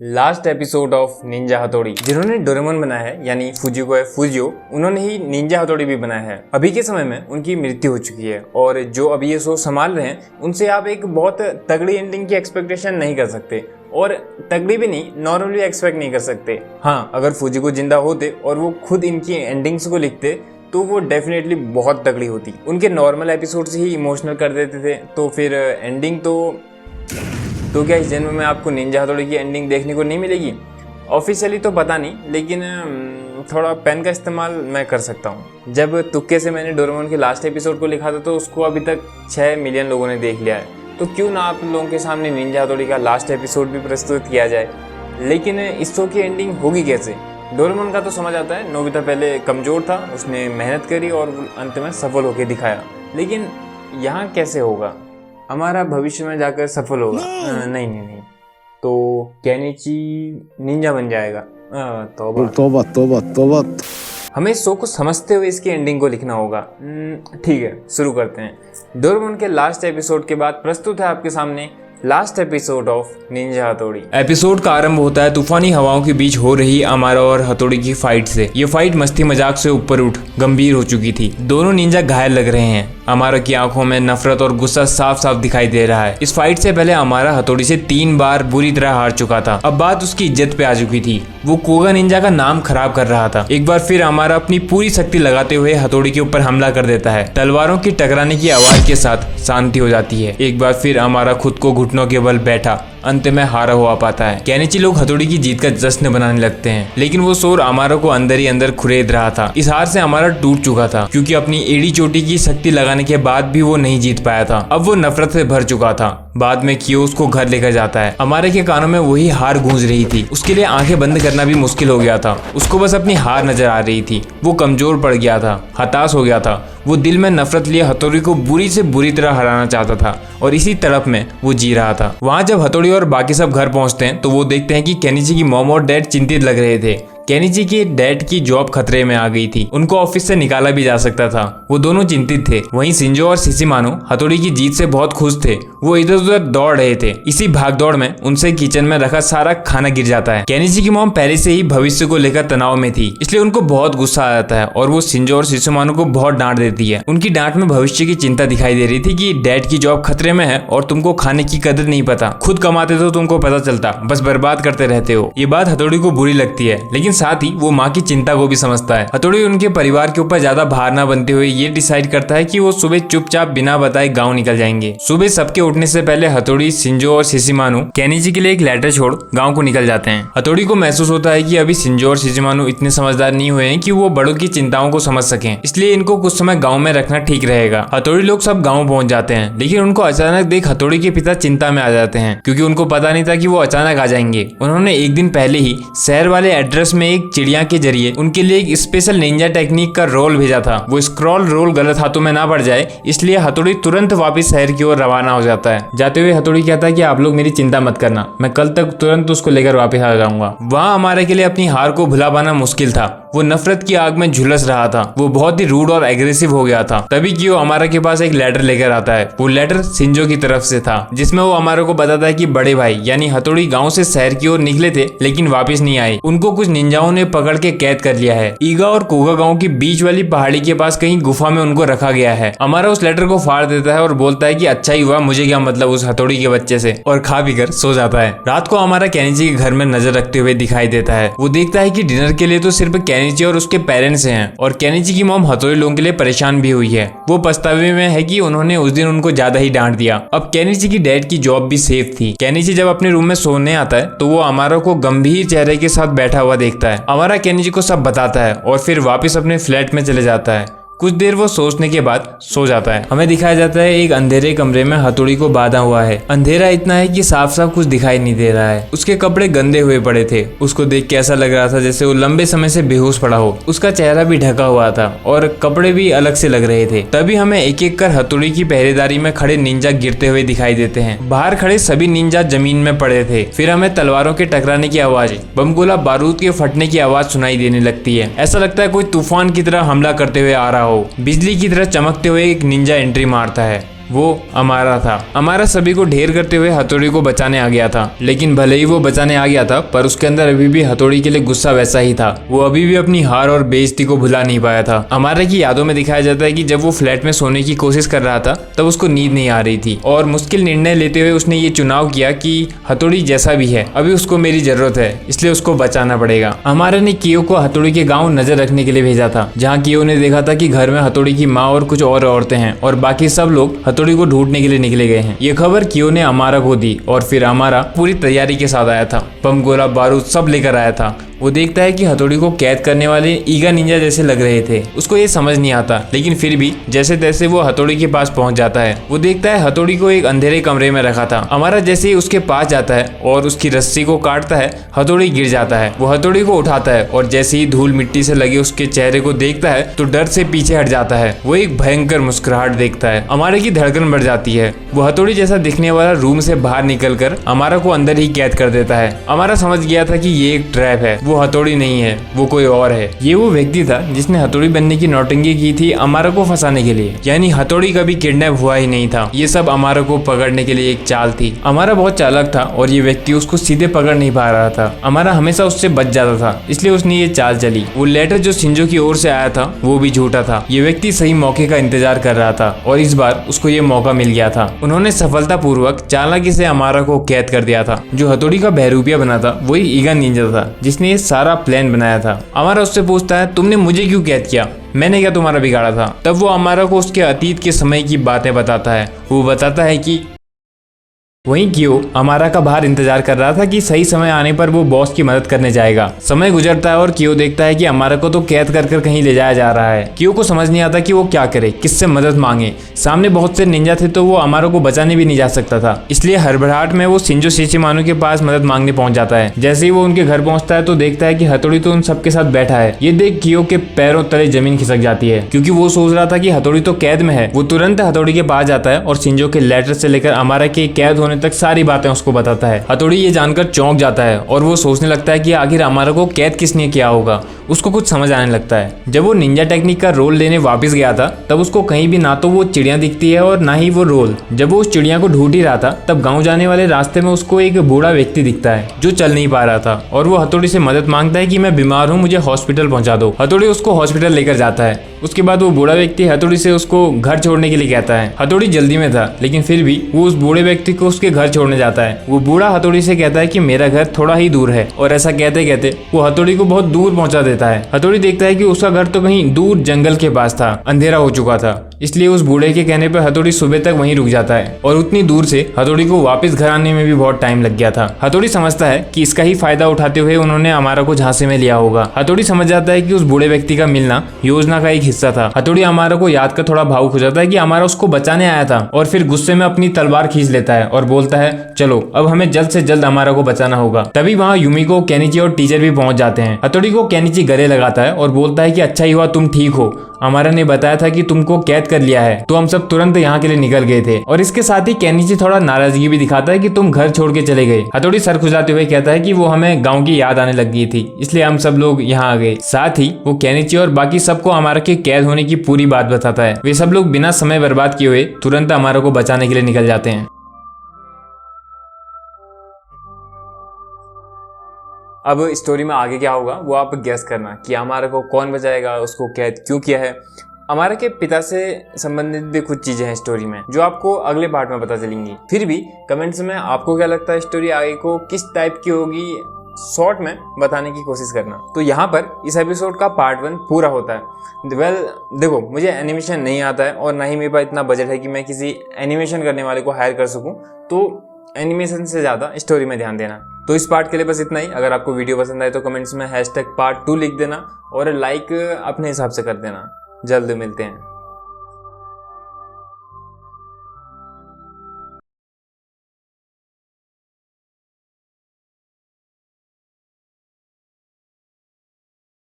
Last episode of Ninja हथौड़ी। जिन्होंने Doraemon बनाया है यानी फुजिको है फुजियो, उन्होंने ही निंजा हथौड़ी भी बनाया है। अभी के समय में उनकी मृत्यु हो चुकी है और जो अभी ये शो संभाल रहे हैं उनसे आप एक बहुत तगड़ी एंडिंग की एक्सपेक्टेशन नहीं कर सकते और तगड़ी भी नहीं, नॉर्मली एक्सपेक्ट नहीं कर सकते। हाँ, अगर फुजिको जिंदा होते और वो खुद इनकी एंडिंग्स को लिखते तो वो डेफिनेटली बहुत तगड़ी होती। उनके नॉर्मल एपिसोड से ही इमोशनल कर देते थे तो फिर एंडिंग तो क्या इस जन्म में आपको निंजा हथौड़ी की एंडिंग देखने को नहीं मिलेगी? ऑफिशियली तो पता नहीं, लेकिन थोड़ा पेन का इस्तेमाल मैं कर सकता हूँ। जब तुक्के से मैंने डोरेमोन के लास्ट एपिसोड को लिखा था तो उसको अभी तक 6 मिलियन लोगों ने देख लिया है, तो क्यों ना आप लोगों के सामने निंजा हथौड़ी का लास्ट एपिसोड भी प्रस्तुत किया जाए। लेकिन इस शो की एंडिंग होगी कैसे? डोरेमोन का तो समझ आता है, नोबिता पहले कमज़ोर था, उसने मेहनत करी और अंत में सफल होकर दिखाया। लेकिन यहाँ कैसे होगा? हमारा भविष्य में जाकर सफल होगा? नहीं। तो केनिची निंजा बन जाएगा? तौबा तौबा। हमें इस शो को समझते हुए इसकी एंडिंग को लिखना होगा। ठीक है, शुरू करते हैं। डोरेमोन के लास्ट एपिसोड के बाद प्रस्तुत है आपके सामने लास्ट एपिसोड ऑफ निंजा हथौड़ी। एपिसोड का आरंभ होता है तूफानी हवाओं के बीच हो रही अमारा और हथौड़ी की फाइट से। ये फाइट मस्ती मजाक से ऊपर उठ गंभीर हो चुकी थी। दोनों निंजा घायल लग रहे हैं। अमारा की आंखों में नफरत और गुस्सा साफ साफ दिखाई दे रहा है। इस फाइट से पहले अमारा हथौड़ी से 3 बार बुरी तरह हार चुका था। अब बात उसकी इज्जत पे आ चुकी थी। वो कोगा निंजा का नाम खराब कर रहा था। एक बार फिर अमारा अपनी पूरी शक्ति लगाते हुए हथौड़ी के ऊपर हमला कर देता है। तलवारों की टकराने की आवाज के साथ शांति हो जाती है। एक बार फिर अमारा खुद को घुटनों के बल बैठा अंत में हारा हुआ पाता है। केनिची लोग हथौड़ी की जीत का जश्न बनाने लगते हैं, लेकिन वो शोर अमारा को अंदर ही अंदर खुरेद रहा था। इस हार से अमारा टूट चुका था क्योंकि अपनी एड़ी चोटी की शक्ति लगाने के बाद भी वो नहीं जीत पाया था। अब वो नफरत से भर चुका था। बाद में कियो उसको घर लेकर जाता है। अमारा के कानों में वही हार गूंज रही थी। उसके लिए आंखें बंद करना भी मुश्किल हो गया था। उसको बस अपनी हार नजर आ रही थी। वो कमजोर पड़ गया था, हताश हो गया था। वो दिल में नफरत लिए हथौड़ी को बुरी से बुरी तरह हराना चाहता था और इसी तड़प में वो जी रहा था। वहाँ जब हथौड़ी और बाकी सब घर पहुँचते हैं तो वो देखते हैं कि केनिची की मॉम और डैड चिंतित लग रहे थे। केनिची की डैड की जॉब खतरे में आ गई थी। उनको ऑफिस से निकाला भी जा सकता था। वो दोनों चिंतित थे। वहीं शिंजो और शिशिमानो हथौड़ी की जीत से बहुत खुश थे। वो इधर उधर दौड़ रहे थे। इसी भागदौड़ में उनसे किचन में रखा सारा खाना गिर जाता है। केनिची की मॉम पहले से ही भविष्य को लेकर तनाव में थी, इसलिए उनको बहुत गुस्सा आ जाता है और वो शिंजो और शिशिमानो को बहुत डांट देती है। उनकी डांट में भविष्य की चिंता दिखाई दे रही थी कि डैड की जॉब खतरे में है और तुमको खाने की कदर नहीं पता। खुद कमाते तो तुमको पता चलता, बस बर्बाद करते रहते हो। ये बात हथौड़ी को बुरी लगती है, लेकिन साथ ही वो माँ की चिंता को भी समझता है। हथौड़ी उनके परिवार के ऊपर ज्यादा भार ना बनते हुए ये डिसाइड करता है कि वो सुबह चुपचाप बिना बताए गांव निकल जाएंगे। सुबह सबके उठने से पहले हथौड़ी, शिंजो और शिशिमानो केनिची के लिए एक लेटर छोड़ गांव को निकल जाते हैं। हथौड़ी को महसूस होता है कि अभी शिंजो और शिशिमानो इतने समझदार नहीं हुए हैं कि वो बड़ों की चिंताओं को समझ सकें, इसलिए इनको कुछ समय गाँव में रखना ठीक रहेगा। हथौड़ी लोग सब गाँव पहुँच जाते हैं, लेकिन उनको अचानक देख हथौड़ी के पिता चिंता में आ जाते हैं क्योंकि उनको पता नहीं था कि वो अचानक आ जाएंगे। उन्होंने एक दिन पहले ही शहर वाले एड्रेस में एक चिड़िया के जरिए उनके लिए एक स्पेशल निंजा टेक्निक का रोल भेजा था। वो स्क्रॉल रोल गलत हाथों में ना पड़ जाए, इसलिए हथौड़ी तुरंत वापस शहर की ओर रवाना हो जाता है। जाते हुए हथौड़ी कहता है कि आप लोग मेरी चिंता मत करना, मैं कल तक तुरंत उसको लेकर वापस आ जाऊंगा। वहाँ हमारे के लिए अपनी हार को भुला पाना मुश्किल था। वो नफरत की आग में झुलस रहा था। वो बहुत ही रूड और एग्रेसिव हो गया था। तभी कियो अमारा के पास एक लेटर लेकर आता है। वो लेटर शिंजो की तरफ से था, जिसमें वो अमारा को बताता है कि बड़े भाई यानी हथौड़ी गांव से शहर की ओर निकले थे लेकिन वापस नहीं आए। उनको कुछ निंजाओं ने पकड़ के कैद कर लिया है। ईगा और कोगा गांव के बीच वाली पहाड़ी के पास कहीं गुफा में उनको रखा गया है। अमारा उस लेटर को फाड़ देता है और बोलता है कि अच्छा ही हुआ, मुझे क्या मतलब उस हथौड़ी के बच्चे से, और खा पी कर सो जाता है। रात को अमारा केनिची के घर में नजर रखते हुए दिखाई देता है। वो देखता है कि डिनर के लिए तो सिर्फ केनिची और उसके पेरेंट्स हैं और केनिची की मॉम हथौड़ी लोगों के लिए परेशान भी हुई है। वो पछतावे में है कि उन्होंने उस दिन उनको ज्यादा ही डांट दिया। अब केनिची की डैड की जॉब भी सेफ थी। केनिची जब अपने रूम में सोने आता है तो वो अमारा को गंभीर चेहरे के साथ बैठा हुआ देखता है। अमारा केनिची को सब बताता है और फिर वापस अपने फ्लैट में चले जाता है। कुछ देर वो सोचने के बाद सो जाता है। हमें दिखाया जाता है एक अंधेरे कमरे में हथौड़ी को बांधा हुआ है। अंधेरा इतना है कि साफ साफ कुछ दिखाई नहीं दे रहा है। उसके कपड़े गंदे हुए पड़े थे। उसको देख के ऐसा लग रहा था जैसे वो लंबे समय से बेहोश पड़ा हो। उसका चेहरा भी ढका हुआ था और कपड़े भी अलग से लग रहे थे। तभी हमें एक एक कर हथौड़ी की पहरेदारी में खड़े निंजा गिरते हुए दिखाई देते हैं। बाहर खड़े सभी निंजा जमीन में पड़े थे। फिर हमें तलवारों के टकराने की आवाज, बम गोला बारूद के फटने की आवाज सुनाई देने लगती है। ऐसा लगता है कोई तूफान की तरह हमला करते हुए आ रहा हो। बिजली की तरह चमकते हुए एक निंजा एंट्री मारता है। वो अमारा था। अमारा सभी को ढेर करते हुए हथौड़ी को बचाने आ गया था, लेकिन भले ही वो बचाने आ गया था पर उसके अंदर अभी भी हथौड़ी के लिए गुस्सा वैसा ही था। वो अभी भी अपनी हार और बेइज्जती को भुला नहीं पाया था। अमारा की यादों में दिखाया जाता है कि जब वो फ्लैट में सोने की कोशिश कर रहा था तब उसको नींद नहीं आ रही थी और मुश्किल निर्णय लेते हुए उसने ये चुनाव किया कि हथौड़ी जैसा भी है अभी उसको मेरी जरूरत है, इसलिए उसको बचाना पड़ेगा। अमारा ने कियो को हथौड़ी के गाँव नजर रखने के लिए भेजा था, जहाँ कियो ने देखा था कि घर में हथौड़ी की माँ और कुछ और औरतें हैं और बाकी सब लोग हथौड़ी को ढूंढने के लिए निकले गए हैं। ये खबर कियो ने अमारा को दी और फिर अमारा पूरी तैयारी के साथ आया था, बम गोला बारूद सब लेकर आया था। वो देखता है कि हथौड़ी को कैद करने वाले ईगा निंजा जैसे लग रहे थे। उसको ये समझ नहीं आता, लेकिन फिर भी जैसे तैसे वो हथौड़ी के पास पहुंच जाता है। वो देखता है हथौड़ी को एक अंधेरे कमरे में रखा था। अमारा जैसे ही उसके पास जाता है और उसकी रस्सी को काटता है, हथौड़ी गिर जाता है। वो हथौड़ी को उठाता है और जैसे ही धूल मिट्टी से लगे उसके चेहरे को देखता है तो डर से पीछे हट जाता है। वो एक भयंकर मुस्कुराहट देखता है। अमारा की धड़कन बढ़ जाती है। वो हथौड़ी जैसा दिखने वाला रूम से बाहर निकलकर अमारा को अंदर ही कैद कर देता है। अमारा समझ गया था कि ये एक ट्रैप है। वो हथौड़ी नहीं है, वो कोई और है। ये वो व्यक्ति था जिसने हथौड़ी बनने की नौटंकी की थी अमारा को फंसाने के लिए। यानी हथौड़ी कभी किडनैप हुआ ही नहीं था। ये सब अमारा को पकड़ने के लिए एक चाल थी। अमारा बहुत चालाक था और ये व्यक्ति उसको सीधे पकड़ नहीं पा रहा था। अमारा हमेशा उससे बच जाता था, इसलिए उसने ये चाल चली। वो लेटर जो शिंजो की ओर से आया था वो भी झूठा था। ये व्यक्ति सही मौके का इंतजार कर रहा था और इस बार उसको ये मौका मिल गया था। उन्होंने सफलतापूर्वक चालाकी से अमारा को कैद कर दिया था। जो हथौड़ी का बहरूपिया बना था वही ईगा निंजा था, जिसने ये सारा प्लान बनाया था। अमारा उससे पूछता है, तुमने मुझे क्यों कैद किया? मैंने क्या तुम्हारा बिगाड़ा था? तब वो अमारा को उसके अतीत के समय की बातें बताता है। वो बताता है कि वहीं कियो अमारा का बाहर इंतजार कर रहा था कि सही समय आने पर वो बॉस की मदद करने जाएगा। समय गुजरता है और कियो देखता है कि अमारा को तो कैद कर कर कहीं ले जाया जा रहा है। कियो को समझ नहीं आता कि वो क्या करे, किससे मदद मांगे। सामने बहुत से निंजा थे तो वो अमारा को बचाने भी नहीं जा सकता था, इसलिए हड़बड़ाहट में वो शिंजो शिशिमानु के पास मदद मांगने पहुंच जाता है। जैसे ही वो उनके घर पहुंचता है तो देखता है कि हथौड़ी तो उन सबके साथ बैठा है। ये देख कियो के पैरों तले जमीन खिसक जाती है, क्योंकि वो सोच रहा था कि हथौड़ी तो कैद में है। वो तुरंत हथौड़ी के पास जाता है और शिंजो के लेटर से लेकर अमारा के कैद होने तक सारी बातें उसको बताता है। हथौड़ी ये जानकर चौंक जाता है और वो सोचने लगता है कि आखिर अमारा को कैद किसने किया होगा। उसको कुछ समझ आने लगता है। जब वो निंजा टेक्निक का रोल लेने वापस गया था तब उसको कहीं भी ना तो वो चिड़िया दिखती है और ना ही वो रोल। जब वो उस चिड़िया को ढूंढ ही रहा था तब गाँव जाने वाले रास्ते में उसको एक बूढ़ा व्यक्ति दिखता है जो चल नहीं पा रहा था और वो हथौड़ी से मदद मांगता है कि मैं बीमार हूँ, मुझे हॉस्पिटल पहुंचा दो। हथौड़ी उसको हॉस्पिटल लेकर जाता है। उसके बाद वो बूढ़ा व्यक्ति हथौड़ी से उसको घर छोड़ने के लिए कहता है। हथौड़ी जल्दी में था, लेकिन फिर भी वो उस बूढ़े व्यक्ति को उसके घर छोड़ने जाता है। वो बूढ़ा हथौड़ी से कहता है कि मेरा घर थोड़ा ही दूर है और ऐसा कहते कहते वो हथौड़ी को बहुत दूर पहुंचा देता है। हथौड़ी देखता है कि उसका घर तो कहीं दूर जंगल के पास था, अंधेरा हो चुका था, इसलिए उस बूढ़े के कहने पर हथौड़ी सुबह तक वहीं रुक जाता है और उतनी दूर से हथौड़ी को वापस घर आने में भी बहुत टाइम लग गया था। हथौड़ी समझता है कि इसका ही फायदा उठाते हुए उन्होंने अमारा को झांसे में लिया होगा। हथौड़ी समझ जाता है कि उस बूढ़े व्यक्ति का मिलना योजना का एक हिस्सा था। हथौड़ी अमारा को याद कर थोड़ा भावुक हो जाता है कि अमारा उसको बचाने आया था और फिर गुस्से में अपनी तलवार खींच लेता है और बोलता है, चलो अब हमें जल्द से जल्द अमारा को बचाना होगा। तभी वहाँ यूमिको, केनिची और टीचर भी पहुंच जाते हैं। हथौड़ी को केनिची गले लगाता है और बोलता है कि अच्छा ही हुआ तुम ठीक हो। अमारा ने बताया था कि तुमको कैद कर लिया है, तो हम सब तुरंत यहाँ के लिए निकल गए थे। और इसके साथ ही केनिची थोड़ा नाराजगी भी दिखाता है कि तुम घर छोड़ के चले गए। हथौड़ी सर खुजाते हुए कहता है कि वो हमें गाँव की याद आने लग गई थी, इसलिए हम सब लोग यहाँ आ गए। साथ ही वो केनिची और बाकी सबको अमारा के कैद होने की पूरी बात बताता है। वे सब लोग बिना समय बर्बाद किए हुए तुरंत अमारा को बचाने के लिए निकल जाते हैं। अब स्टोरी में आगे क्या होगा वो आप गेस करना कि अमारा को कौन बचाएगा, उसको कैद क्यों किया है। अमारा के पिता से संबंधित भी कुछ चीजें हैं स्टोरी में जो आपको अगले पार्ट में पता चलेंगी। फिर भी कमेंट्स में आपको क्या लगता है स्टोरी आगे को किस टाइप की होगी, शॉर्ट में बताने की कोशिश करना। तो यहाँ पर इस एपिसोड का पार्ट 1 पूरा होता है। देखो मुझे एनिमेशन नहीं आता है और ना ही मेरे पास इतना बजट है कि मैं किसी एनिमेशन करने वाले को हायर कर सकूं, तो एनिमेशन से ज़्यादा स्टोरी में ध्यान देना। तो इस पार्ट के लिए बस इतना ही। अगर आपको वीडियो पसंद आए तो कमेंट्स में #part2 लिख देना और लाइक अपने हिसाब से कर देना। जल्द मिलते हैं।